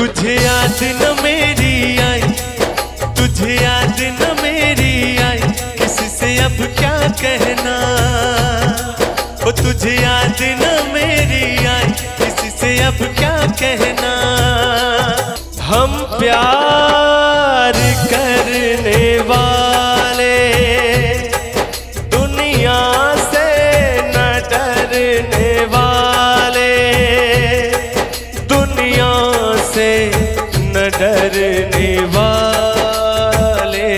तुझे याद न मेरी आई, तुझे याद न मेरी आई, किसी से अब क्या कहना। ओ तुझे याद न मेरी आई, किसी से अब क्या कहना। हम प्यार करने वाले दुनिया से न डरने वाले, दुनिया से न डरने वाले।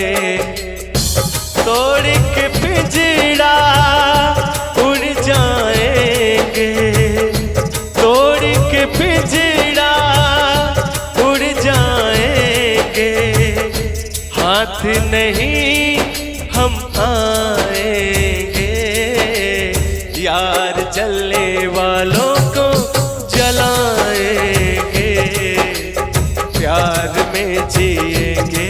तोड़ के पिंजड़ा उड़ जाएंगे, तोड़ के पिंजड़ा उड़ जाएंगे। हाथ नहीं हम आएंगे, यार जलने वालों को जलाएंगे। प्यार में जिएंगे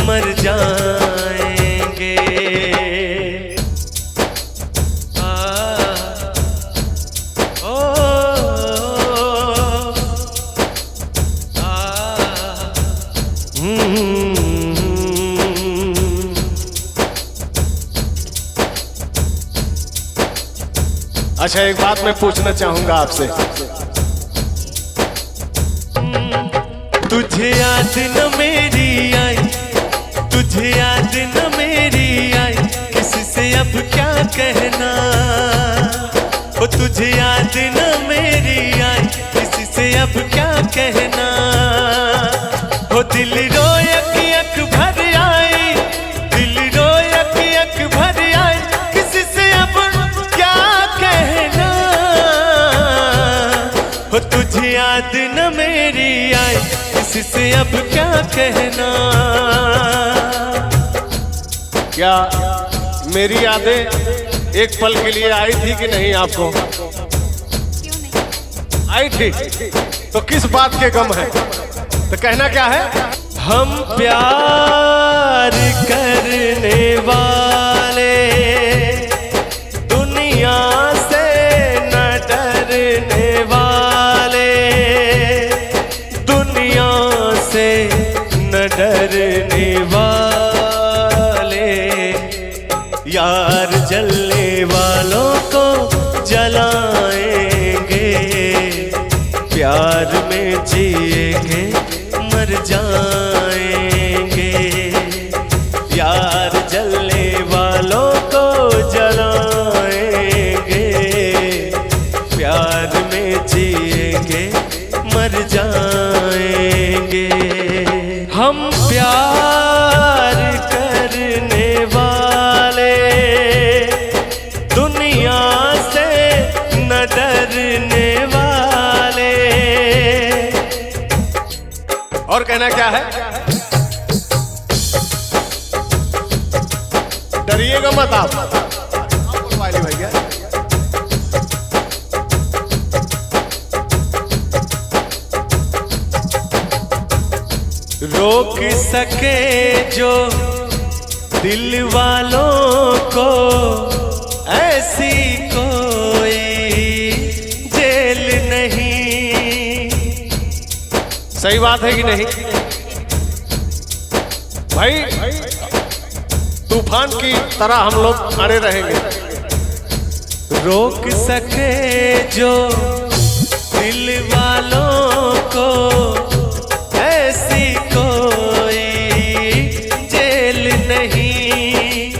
मर जाएंगे। अच्छा, एक बात मैं पूछना चाहूंगा आपसे। तुझे याद न मेरी आई, तुझे याद न मेरी आई, किसी से अब क्या कहना। ओ तुझे याद न मेरी आई, किसी से अब क्या कहना। ओ दिल रोयक यक भर आई, दिल रोयक यक भर आई, किसी से अब क्या कहना। ओ तुझे याद न मेरी आई, किसी से अब क्या कहना। क्या मेरी यादें एक पल के लिए आई थी कि नहीं आपको? क्यों नहीं? आई थी तो किस बात के गम है? तो कहना क्या है? हम प्यार करने वाले दुनिया से न डरने वाले, दुनिया से न डरने वाले। यार जलने वालों को जलाएंगे, प्यार में जिएंगे मर जाएंगे। यार जलने वालों को जलाएंगे, प्यार में जिएंगे मर जाएंगे। हम प्यार करने वाले दुनिया से न डरने वाले। और कहना क्या है? डरिएगा मत आप भैया। रोक सके जो दिल वालों को, ऐसी कोई जेल नहीं। सही बात है कि नहीं भाई? तूफान की तरह हम लोग अड़े रहेंगे। रोक सके जो दिल वालों को, ऐसी कोई जेल नहीं।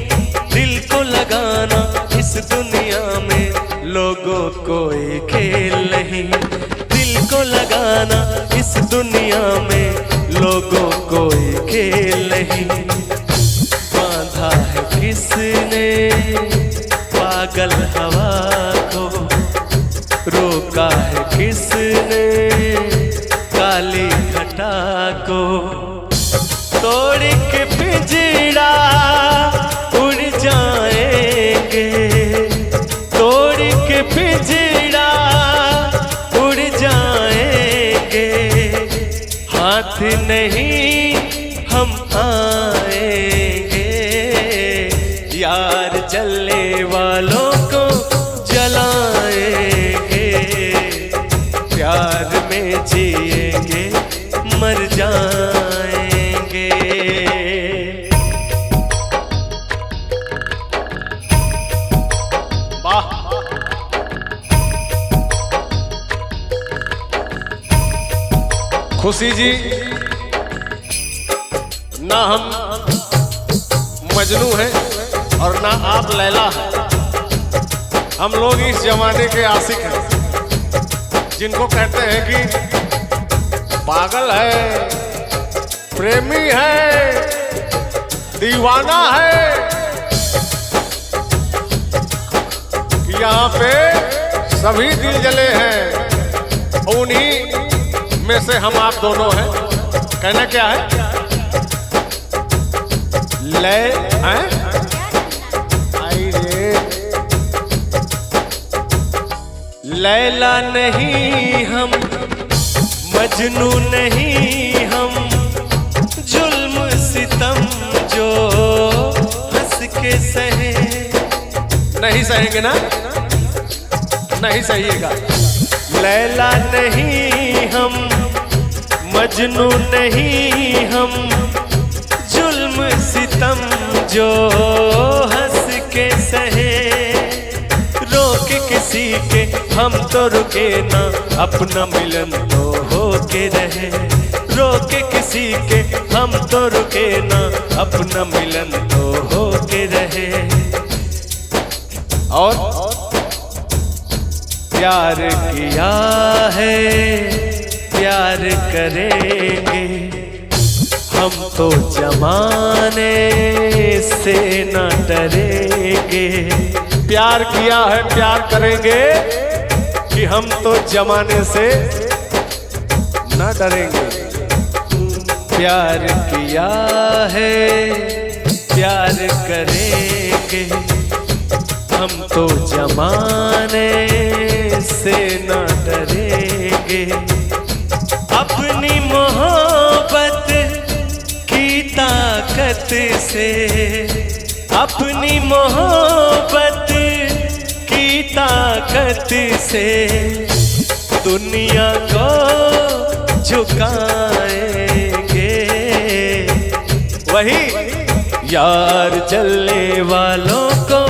दिल को लगाना इस दुनिया में लोगों कोई खेल नहीं। दिल को लगाना इस दुनिया में लोगों कोई खेल नहीं। बांधा है किसने पागल हवा को, रोका है किसने काली घटा को। तोड़ के पिंजड़ा उड़ जाएंगे, तोड़ के पिंजड़ा उड़ जाएंगे। हाथ नहीं हम आएंगे, यार जलने वालों को जलाएंगे। प्यार में जिएंगे मर जाएंगे। वाह। खुशी जी, ना हम मजनू हैं और ना आप लैला हैं। हम लोग इस जमाने के आशिक हैं, जिनको कहते हैं कि पागल है, प्रेमी है, दीवाना है। यहाँ पे सभी दिल जले हैं, उन्हीं में से हम आप दोनों हैं। कहना क्या है? ले हैं? आई रे। लैला नहीं हम, मजनू नहीं हम, जुल्म सितम जो हंस के सहे। नहीं सहेंगे ना? नहीं सहिएगा। लैला नहीं हम, मजनू नहीं हम, जुल्म सितम जो हंस के सहे। रोक किसी के हम तो रुके ना, अपना मिलन तो हो के रहे। रोक किसी के हम तो रुके ना, अपना मिलन तो हो के रहे। और प्यार किया है, प्यार करेंगे, हम तो जमाने से न डरेंगे। प्यार किया है, प्यार करेंगे, कि हम तो जमाने से न डरेंगे। प्यार किया है, प्यार करेंगे, हम तो जमाने से न डरेंगे। अपनी मोहब्बत की ताकत से, अपनी मोहब्बत की ताकत से दुनिया को झुकाएंगे। वही यार जलने वालों को